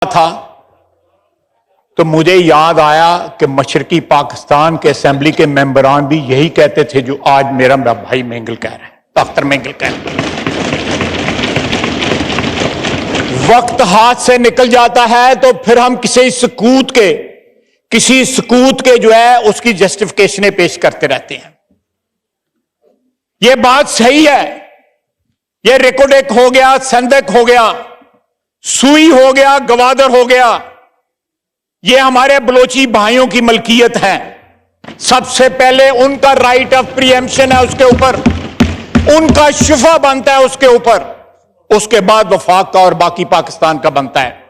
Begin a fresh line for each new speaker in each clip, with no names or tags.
था तो मुझे याद आया कि मशरकी पाकिस्तान के असेंबली के मेंबरान भी यही कहते थे जो आज मेरा भाई मेंगल कह रहा है, अख्तर मेंगल कह रहा है। वक्त हाथ से निकल जाता है तो फिर हम किसी सकूत के जो है उसकी जस्टिफिकेशनें पेश करते रहते हैं। यह बात सही है, यह रेकोडेक हो गया, संदक हो गया, सुई हो गया, गवादर हो गया, ये हमारे बलोची भाइयों की मलकियत है। सबसे पहले उनका राइट ऑफ प्रीएम्पशन है, उसके ऊपर उनका शुफा बनता है, उसके ऊपर उसके बाद वफाक का और बाकी पाकिस्तान का बनता है।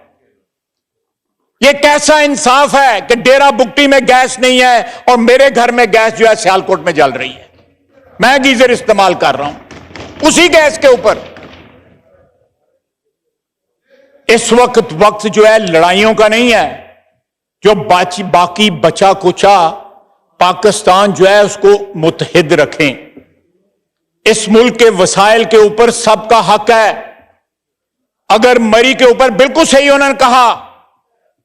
ये कैसा इंसाफ है कि डेरा बुगटी में गैस नहीं है और मेरे घर में गैस जो है सियालकोट में जल रही है, मैं गीजर इस्तेमाल कर रहा हूं उसी गैस के ऊपर। इस वक्त जो है लड़ाइयों का नहीं है, जो बाकी बचा कुचा पाकिस्तान जो है उसको मुत्तहिद रखें। इस मुल्क के वसाइल के ऊपर सबका हक है। अगर मरी के ऊपर बिल्कुल सही उन्होंने कहा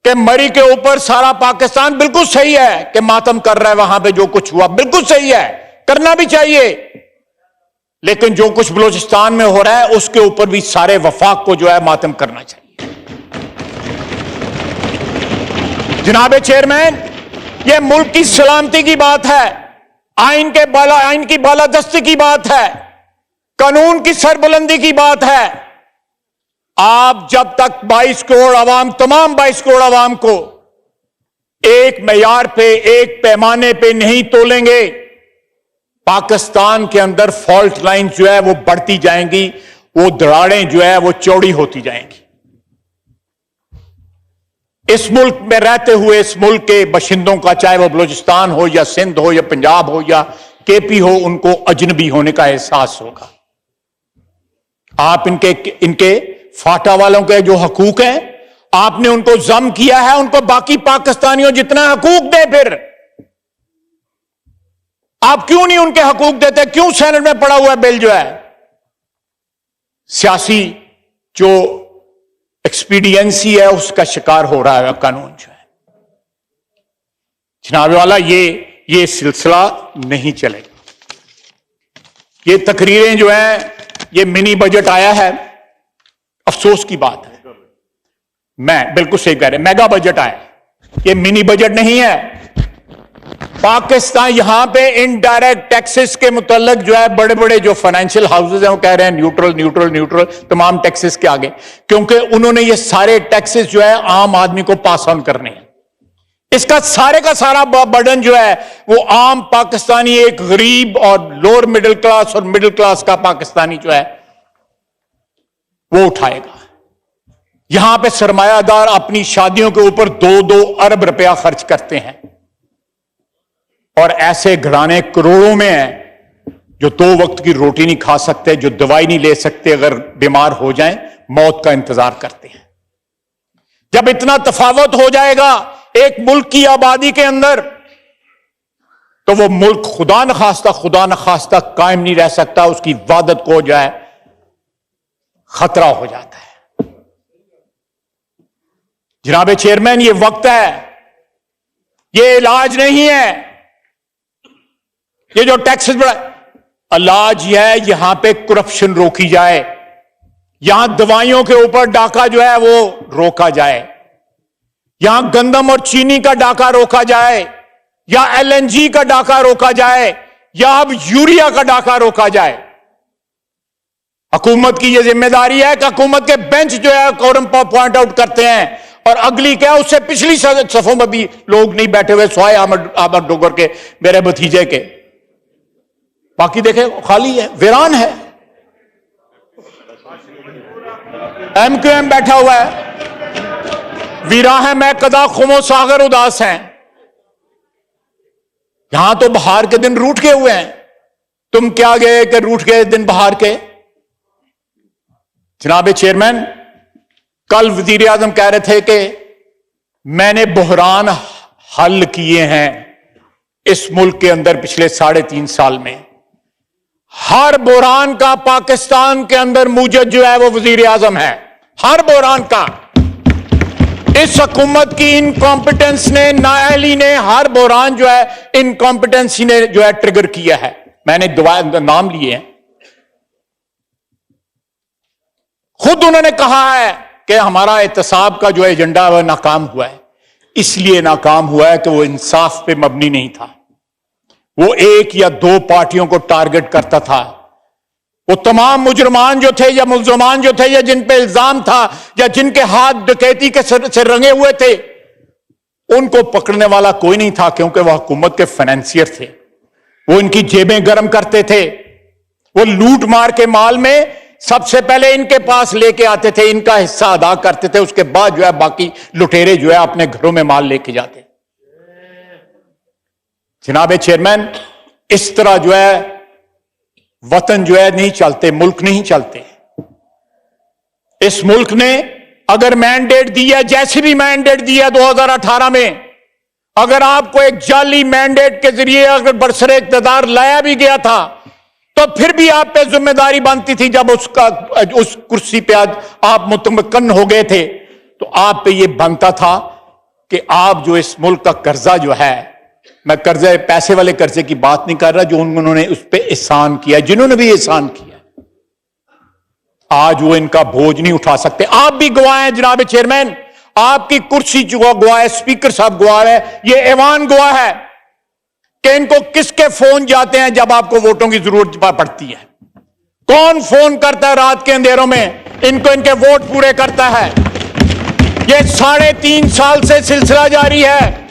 कि मरी के ऊपर सारा पाकिस्तान बिल्कुल सही है कि मातम कर रहा है, वहां पे जो कुछ हुआ बिल्कुल सही है, करना भी चाहिए, लेकिन जो कुछ बलूचिस्तान में हो रहा है उसके ऊपर भी सारे वफाक को जो है मातम करना चाहिए। जनाबे चेयरमैन, यह मुल्क की सलामती की बात है, आइन की बालादस्ती की बात है, कानून की सरबुलंदी की बात है। आप जब तक 22 करोड़ अवाम, तमाम 22 करोड़ अवाम को एक मेयार पे, एक पैमाने पे नहीं तोलेंगे, पाकिस्तान के अंदर फॉल्ट लाइन जो है वो बढ़ती जाएंगी, वो दरारें जो है वो चौड़ी होती जाएंगी। इस मुल्क में रहते हुए इस मुल्क के बाशिंदों का, चाहे वो बलूचिस्तान हो या सिंध हो या पंजाब हो या केपी हो, उनको अजनबी होने का एहसास होगा। आप इनके फाटा वालों के जो हकूक हैं आपने उनको जम किया है, उनको बाकी पाकिस्तानियों जितना हकूक दे। फिर आप क्यों नहीं उनके हकूक देते? क्यों सेनेट में पड़ा हुआ बिल जो है सियासी जो एक्सपीडियंसी है उसका शिकार हो रहा है कानून जो है? जनाब वाला, ये सिलसिला नहीं चलेगा। ये तकरीरें जो हैं, ये मिनी बजट आया है, अफसोस की बात है, मैं बिल्कुल सही कह रहे, मेगा बजट आया, ये मिनी बजट नहीं है। पाकिस्तान यहां पे इनडायरेक्ट टैक्सेस के मुतल्लिक जो है बड़े बड़े जो फाइनेंशियल हाउसेज हैं वो कह रहे हैं न्यूट्रल तमाम टैक्सेस के आगे, क्योंकि उन्होंने ये सारे टैक्सेस जो है आम आदमी को पास ऑन करने हैं। इसका सारे का सारा बर्डन जो है वो आम पाकिस्तानी, एक गरीब और लोअर मिडिल क्लास और मिडिल क्लास का पाकिस्तानी जो है वो उठाएगा। यहां पे सरमायादार अपनी शादियों के ऊपर 2-2 अरब रुपया खर्च करते हैं और ऐसे घराने करोड़ों में हैं जो 2 वक्त की रोटी नहीं खा सकते, जो दवाई नहीं ले सकते, अगर बीमार हो जाएं मौत का इंतजार करते हैं। जब इतना तफावत हो जाएगा एक मुल्क की आबादी के अंदर, तो वो मुल्क खुदा न खास्ता कायम नहीं रह सकता, उसकी वादत को जो है खतरा हो जाता है। जनाबे चेयरमैन, ये वक्त है, ये इलाज नहीं है। ये जो टैक्सेस बढ़ा, इलाज है यहां पे करप्शन रोकी जाए, यहां दवाइयों के ऊपर डाका जो है वो रोका जाए, यहां गंदम और चीनी का डाका रोका जाए, या LNG का डाका रोका जाए, या अब यूरिया का डाका रोका जाए। हुकूमत की यह जिम्मेदारी है कि हुकूमत के बेंच जो है कोरम पॉइंट आउट करते हैं, और अगली क्या, उससे पिछली सफों में भी लोग नहीं बैठे हुए, स्वाय अहमद डोगर के, मेरे भतीजे के, बाकी देखे खाली है, वीरान है। MQM बैठा हुआ है, वीरा है, मैं कदा खुमो सागर उदास हैं। यहां तो बहार के दिन रूठ के हुए हैं, तुम क्या गए कि रूठ गए दिन बहार के? जनाबे चेयरमैन, कल वजीर आजम कह रहे थे कि मैंने बहरान हल किए हैं इस मुल्क के अंदर पिछले 3.5 साल में। हर बहरान का पाकिस्तान के अंदर मूजद जो है वो वजीर आजम है, हर बहरान का। इस हुकूमत की इनकॉम्पिटेंस ने, नाअहली ने, हर बहरान जो है इनकॉम्पिटेंसी ने जो है ट्रिगर किया है। मैंने नाम लिए हैं, खुद उन्होंने कहा है कि हमारा एहतसाब का जो एजेंडा वह नाकाम हुआ है। इसलिए नाकाम हुआ है कि वो इंसाफ पे मबनी नहीं था, वो एक या दो पार्टियों को टारगेट करता था। वो तमाम मुजरमान जो थे या मुल्जमान जो थे या जिन पे इल्जाम था या जिनके हाथ डकैती के से रंगे हुए थे, उनको पकड़ने वाला कोई नहीं था, क्योंकि वह हुकूमत के फाइनेंसियर थे। वो इनकी जेबें गर्म करते थे। वो लूट मार के माल में सबसे पहले इनके पास लेके आते थे, इनका हिस्सा अदा करते थे, उसके बाद जो है बाकी लुटेरे जो है अपने घरों में माल लेके जाते। जनाबे चेयरमैन, इस तरह जो है वतन जो है नहीं चलते, मुल्क नहीं चलते। इस मुल्क ने अगर मैंडेट दिया, जैसे भी मैंडेट दिया 2018 में, अगर आपको एक जाली मैंडेट के जरिए अगर बरसरे इक़्तिदार लाया भी गया था, तो फिर भी आप पे जिम्मेदारी बनती थी। जब उस कुर्सी पे आज आप मुतमक्कन हो गए थे, तो आप पे ये बनता था कि आप जो इस मुल्क का कर्जा जो है, मैं कर्जे पैसे वाले कर्जे की बात नहीं कर रहा, जो उन्होंने उस पर एहसान किया, जिन्होंने भी एहसान किया, आज वो इनका बोझ नहीं उठा सकते। आप भी गवाह हैं जनाब चेयरमैन, आपकी कुर्सी जो गवाह है, स्पीकर साहब गवाह है, ये ऐवान गवाह है कि इनको किसके फोन जाते हैं जब आपको वोटों की जरूरत पड़ती है। कौन फोन करता है रात के अंधेरों में इनको, इनके वोट पूरे करता है। ये 3.5 साल से सिलसिला जारी है।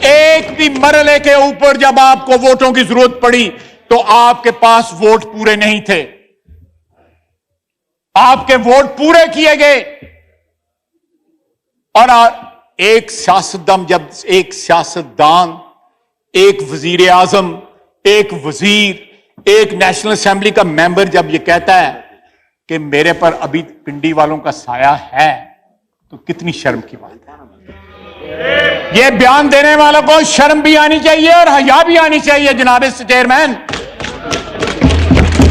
एक भी मरहले के ऊपर जब आपको वोटों की जरूरत पड़ी तो आपके पास वोट पूरे नहीं थे, आपके वोट पूरे किए गए। और एक सियासतदान, जब एक सियासतदान, एक वजीर आजम, एक वजीर, एक नेशनल असेंबली का मेंबर जब ये कहता है कि मेरे पर अभी पिंडी वालों का साया है, तो कितनी शर्म की बात है। ये बयान देने वालों को शर्म भी आनी चाहिए और हया भी आनी चाहिए जनाब चेयरमैन।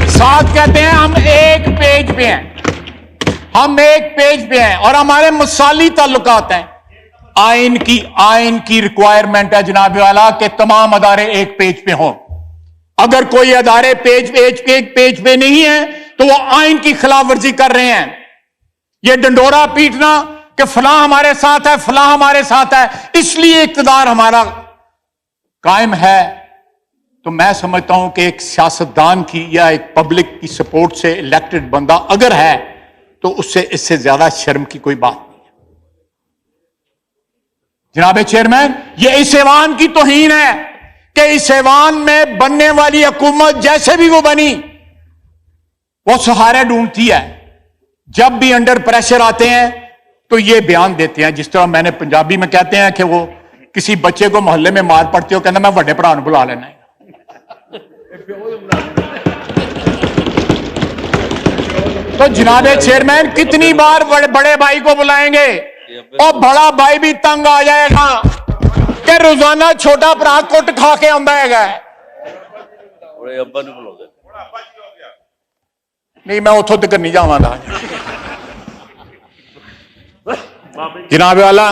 साथ कहते हैं हम एक पेज पे हैं, हम एक पेज पे हैं और हमारे मुसाली ताल्लुकात हैं। आइन की रिक्वायरमेंट है जनाब वाला कि तमाम अदारे एक पेज पे हों। अगर कोई अदारे एक पेज पे नहीं है तो वो आइन की खिलाफ वर्जी कर रहे हैं। ये डंडोरा पीटना कि फलां हमारे साथ है, फलां हमारे साथ है, इसलिए इक्तदार हमारा कायम है, तो मैं समझता हूं कि एक सियासतदान की या एक पब्लिक की सपोर्ट से इलेक्टेड बंदा अगर है तो उससे इससे ज्यादा शर्म की कोई बात नहीं है। जनाब चेयरमैन, ये इस ऐवान की तौहीन है कि इस ऐवान में बनने वाली हुकूमत जैसे भी वो बनी, वो सहारे ढूंढती है। जब भी अंडर प्रेशर आते हैं तो ये बयान देते हैं, जिस तरह मैंने पंजाबी में कहते हैं कि वो किसी बच्चे को मोहल्ले में मार पड़ती हो, कहना मैं बड़े भरा बुला लेना है। तो जनाब चेयरमैन, कितनी बार बड़े भाई को बुलाएंगे और बड़ा भाई भी तंग आ जाएगा कि रोजाना छोटा भरा कुट खा के आंदा है। नहीं, मैं उतों तक नहीं जावांगा। जनाब वाला,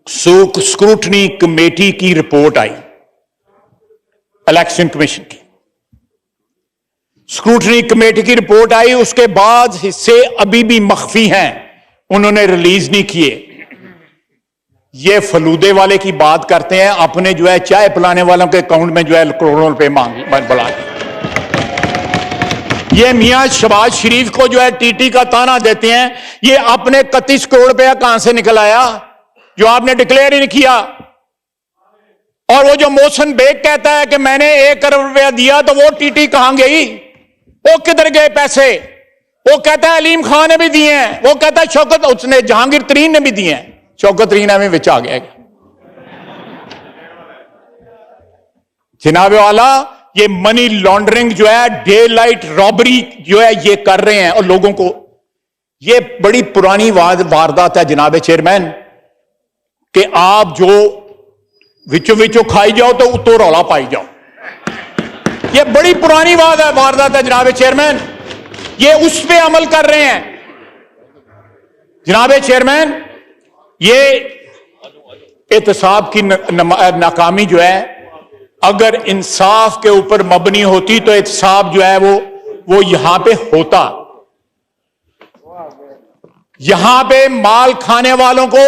स्क्रूटनी कमेटी की रिपोर्ट आई, इलेक्शन कमीशन की स्क्रूटनी कमेटी की रिपोर्ट आई, उसके बाद हिस्से अभी भी मख्फी हैं, उन्होंने रिलीज नहीं किए। ये फलूदे वाले की बात करते हैं, अपने जो है चाय पिलाने वालों के अकाउंट में जो है करोड़ों रुपए बुला। ये मियां शहबाज शरीफ को जो है टीटी का ताना देते हैं, ये अपने 31 करोड़ रुपया कहां से निकल आया जो आपने डिक्लेयर ही नहीं किया। और वो जो मोहसिन बेग कहता है कि मैंने 1 करोड़ रुपया दिया, तो वो टीटी कहां गई, वो किधर गए पैसे? वो कहता है अलीम खान ने भी दिए हैं, वो कहता है शौकत, उसने जहांगीर तरीन ने भी दिए हैं, शौकत तरीन में विच आ गया। जनाब वाला, ये मनी लॉन्ड्रिंग जो है, डे लाइट रॉबरी जो है ये कर रहे हैं और लोगों को, ये बड़ी पुरानी वारदात है जनाब चेयरमैन कि आप जो विचों खाई जाओ तो उतो रौला पाई जाओ। ये बड़ी पुरानी वारदात है जनाब चेयरमैन, ये उस पे अमल कर रहे हैं। जनाब चेयरमैन, ये एहतसाब की नाकामी जो है, अगर इंसाफ के ऊपर मबनी होती तो एहतसाब जो है वो यहां पे होता। यहां पे माल खाने वालों को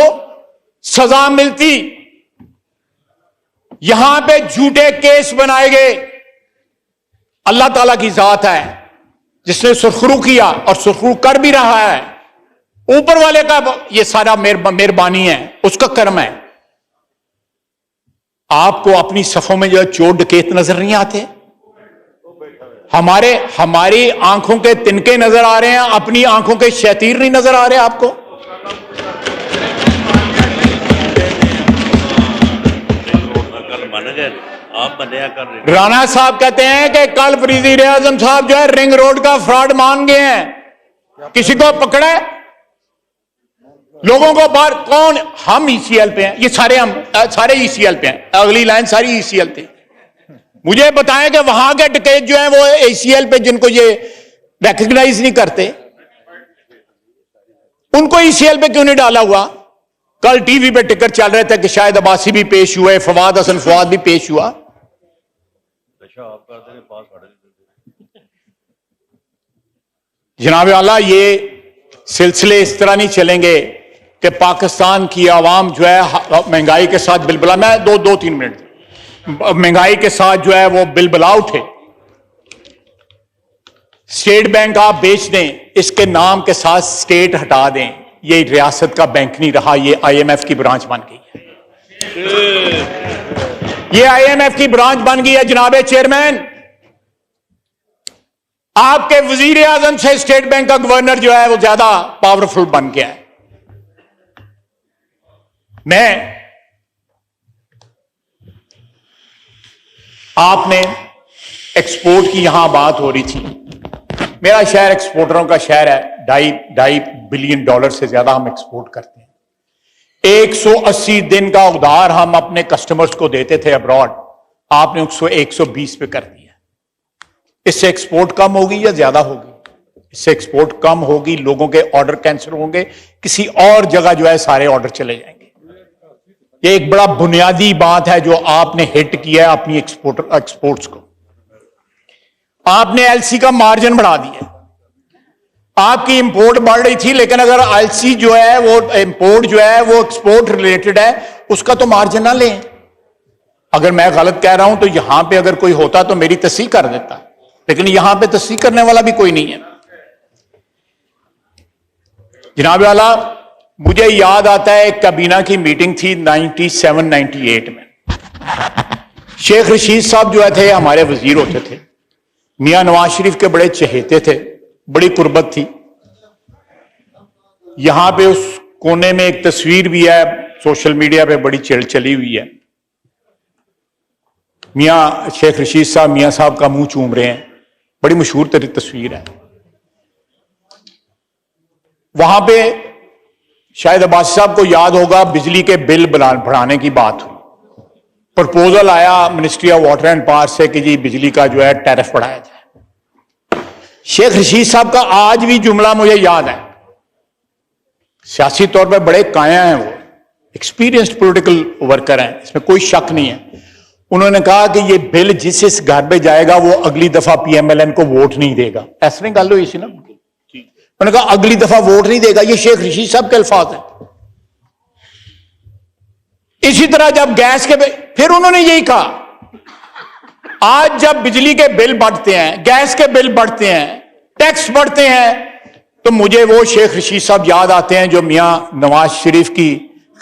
सजा मिलती, यहां पे झूठे केस बनाए गए। अल्लाह ताला की जात है जिसने सुरखरू किया और सुरखरू कर भी रहा है, ऊपर वाले का ये सारा मेहरबानी है, उसका कर्म है। आपको अपनी सफों में जो चोर डकैत नजर नहीं आते? हमारी आंखों के तिनके नजर आ रहे हैं, अपनी आंखों के शैतीर नहीं नजर आ रहे आपको? राणा साहब कहते हैं कि कल वज़ीर आज़म साहब जो है रिंग रोड का फ्रॉड मान गए हैं, किसी को पकड़ा है? लोगों को बाहर कौन? हम ईसीएल पे हैं, ये सारे ईसीएल पे हैं, अगली लाइन सारी ईसीएल थी। मुझे बताएं कि वहां के डकैत जो हैं वो ईसीएल पे जिनको ये रिकॉग्नाइज नहीं करते, उनको ईसीएल पे क्यों नहीं डाला हुआ? कल टीवी पे टिकर चल रहे थे कि शायद अब्बासी भी पेश हुए, फवाद हसन फवाद भी पेश हुआ। जनाब आला, ये सिलसिले इस तरह नहीं चलेंगे कि पाकिस्तान की आवाम जो है महंगाई के साथ बिलबला, मैं दो तीन मिनट, महंगाई के साथ जो है वो बिलबला उठे। स्टेट बैंक आप बेच दें, इसके नाम के साथ स्टेट हटा दें, ये रियासत का बैंक नहीं रहा, ये आईएमएफ की ब्रांच बन गई है। ये आईएमएफ की ब्रांच बन गई है। जनाबे चेयरमैन, आपके वजीर आजम से स्टेट बैंक का गवर्नर जो है वो ज्यादा पावरफुल बन गया है। आपने एक्सपोर्ट की यहां बात हो रही थी, मेरा शहर एक्सपोर्टरों का शहर है, $2.5 बिलियन से ज्यादा हम एक्सपोर्ट करते हैं। 180 दिन का उधार हम अपने कस्टमर्स को देते थे अब्रॉड, आपने 120 पे कर दिया। इससे एक्सपोर्ट कम होगी या ज्यादा होगी? इससे एक्सपोर्ट कम होगी, लोगों के ऑर्डर कैंसिल होंगे, किसी और जगह जो है सारे ऑर्डर चले जाएंगे। ये एक बड़ा बुनियादी बात है जो आपने हिट किया है अपनी एक्सपोर्ट्स को। आपने एलसी का मार्जिन बढ़ा दिया। आपकी इंपोर्ट बढ़ रही थी, लेकिन अगर एलसी जो है वो इंपोर्ट जो है वो एक्सपोर्ट रिलेटेड है, उसका तो मार्जिन ना लें। अगर मैं गलत कह रहा हूं तो यहां पे अगर कोई होता तो मेरी तस्दीक कर देता, लेकिन यहां पे तस्दीक करने वाला भी कोई नहीं है। जनाब वाला, मुझे याद आता है एक काबीना की मीटिंग थी 97-98 में। शेख रशीद साहब जो थे हमारे वजीर होते थे, मियां नवाज शरीफ के बड़े चहेते थे, बड़ी कुर्बत थी। यहां पे उस कोने में एक तस्वीर भी है, सोशल मीडिया पे बड़ी चली हुई है। मियां शेख रशीद साहब मियां साहब का मुंह चूम रहे हैं, बड़ी मशहूर तस्वीर है। वहां पे शायद अब्बासी साहब को याद होगा, बिजली के बिल बढ़ाने की बात हुई, प्रपोजल आया ministry of water and power से कि जी बिजली का जो है टैरिफ बढ़ाया जाए। शेख रशीद साहब का आज भी जुमला मुझे याद है, सियासी तौर पर बड़े काया हैं, वो एक्सपीरियंस्ड पॉलिटिकल वर्कर हैं, इसमें कोई शक नहीं है। उन्होंने कहा कि ये बिल जिस घर पे जाएगा वो अगली दफा पीएमएलएन को वोट नहीं देगा। ऐसा नहीं गल हुई थी ना, उन्होंने कहा अगली दफा वोट नहीं देगा। ये शेख रशीद साहब के अल्फाज हैं। इसी तरह जब गैस के फिर उन्होंने यही कहा, आज जब बिजली के बिल बढ़ते हैं, गैस के बिल बढ़ते हैं, टैक्स बढ़ते हैं, तो मुझे वो शेख रशीद साहब याद आते हैं जो मियां नवाज शरीफ की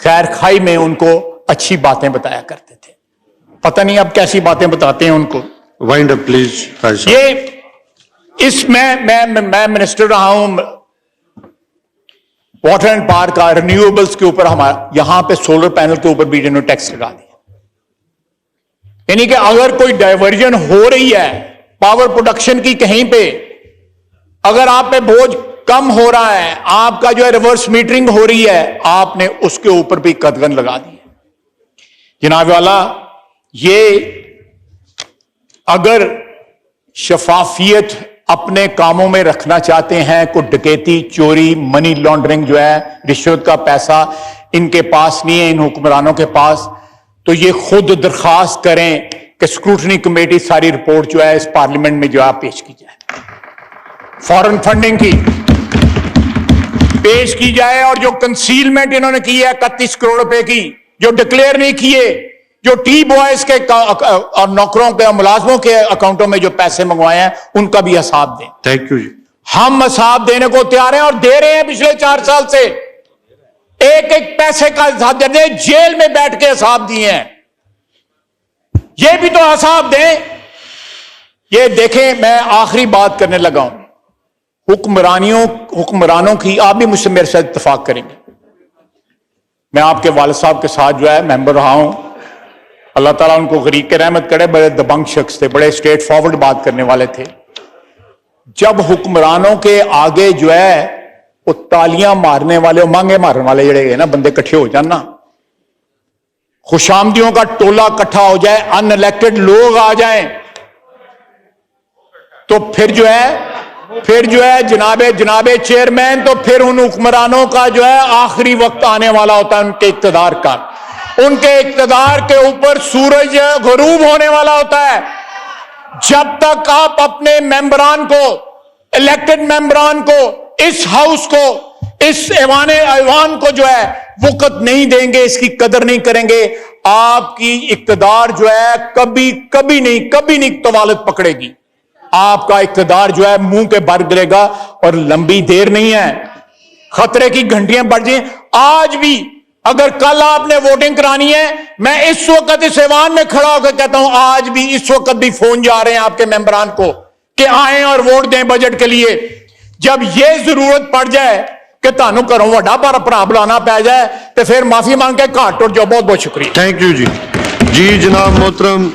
खैर खाई में उनको अच्छी बातें बताया करते थे। पता नहीं अब कैसी बातें बताते हैं उनको।
Wind up please.
ये मैं मिनिस्टर रहा हूं वाटर एंड पावर का, रिन्यूएबल्स के ऊपर हमारा यहां पे सोलर पैनल के ऊपर भी इन्होंने टैक्स लगा दिया। यानी कि अगर कोई डायवर्जन हो रही है पावर प्रोडक्शन की कहीं पे, अगर आप पे बोझ कम हो रहा है, आपका जो है रिवर्स मीटरिंग हो रही है, आपने उसके ऊपर भी कदगन लगा दी है। जनाब वाला, ये अगर शफाफियत अपने कामों में रखना चाहते हैं, कोई डकैती, चोरी, मनी लॉन्ड्रिंग जो है, रिश्वत का पैसा इनके पास नहीं है, इन हुक्मरानों के पास, तो ये खुद दरखास्त करें कि स्क्रूटनी कमेटी सारी रिपोर्ट जो है इस पार्लियामेंट में जो है पेश की जाए, फॉरेन फंडिंग की पेश की जाए, और जो कंसीलमेंट इन्होंने की है 31 करोड़ रुपए की, जो डिक्लेयर नहीं किए, जो टी बॉयज के और नौकरों के, मुलाजमों के अकाउंटों में जो पैसे मंगवाए हैं, उनका भी हिसाब दें।
थैंक यू जी।
हम हिसाब देने को तैयार हैं और दे रहे हैं। पिछले 4 साल से एक एक पैसे का हिसाब दे रहे हैं, जेल में बैठ के हिसाब दिए हैं, ये भी तो हिसाब दें। ये देखें, मैं आखिरी बात करने लगा हूं, हुक्मरानों की, आप भी मुझसे मेरे साथ इत्तेफाक करेंगे, मैं आपके वालिद साहब के साथ जो है मेंबर रहा हूं, अल्लाह ताला उनको गरीब के रहमत करे, बड़े दबंग शख्स थे, बड़े स्ट्रेट फॉरवर्ड बात करने वाले थे। जब हुक्मरानों के आगे जो है वो तालियां मारने वाले, मांगे मारने वाले जड़े ना बंदे इकट्ठे हो जाना, खुशामदियों का टोला इकट्ठा हो जाए, अनइलेक्टेड लोग आ जाएं, तो फिर जो है जनाबे चेयरमैन, तो फिर उन हुक्मरानों का जो है आखिरी वक्त आने वाला होता है उनके इक्तदार का, उनके इक्तदार के ऊपर सूरज गुरूब होने वाला होता है। जब तक आप अपने मेंबरान को, इलेक्टेड मेंबरान को, इस हाउस को, इस ऐवान को जो है वक़्त नहीं देंगे, इसकी कदर नहीं करेंगे, आपकी इक्तदार जो है कभी नहीं तवालत पकड़ेगी, आपका इक्तदार जो है मुंह के भर गिरेगा, और लंबी देर नहीं है, खतरे की घंटियां बढ़ जाए। आज भी अगर कल आपने वोटिंग करानी है, मैं इस वक्त इस ऐवान में खड़ा होकर कहता हूं, आज भी इस वक्त भी फोन जा रहे हैं आपके मेंबरान को कि आए और वोट दें बजट के लिए। जब यह जरूरत पड़ जाए कि तानू घरों वड्डा भरा बुलाना पै जाए, तो फिर माफी मांग के घाट टुट जाओ। बहुत बहुत शुक्रिया।
थैंक यू जी। जी जनाब मोहतरम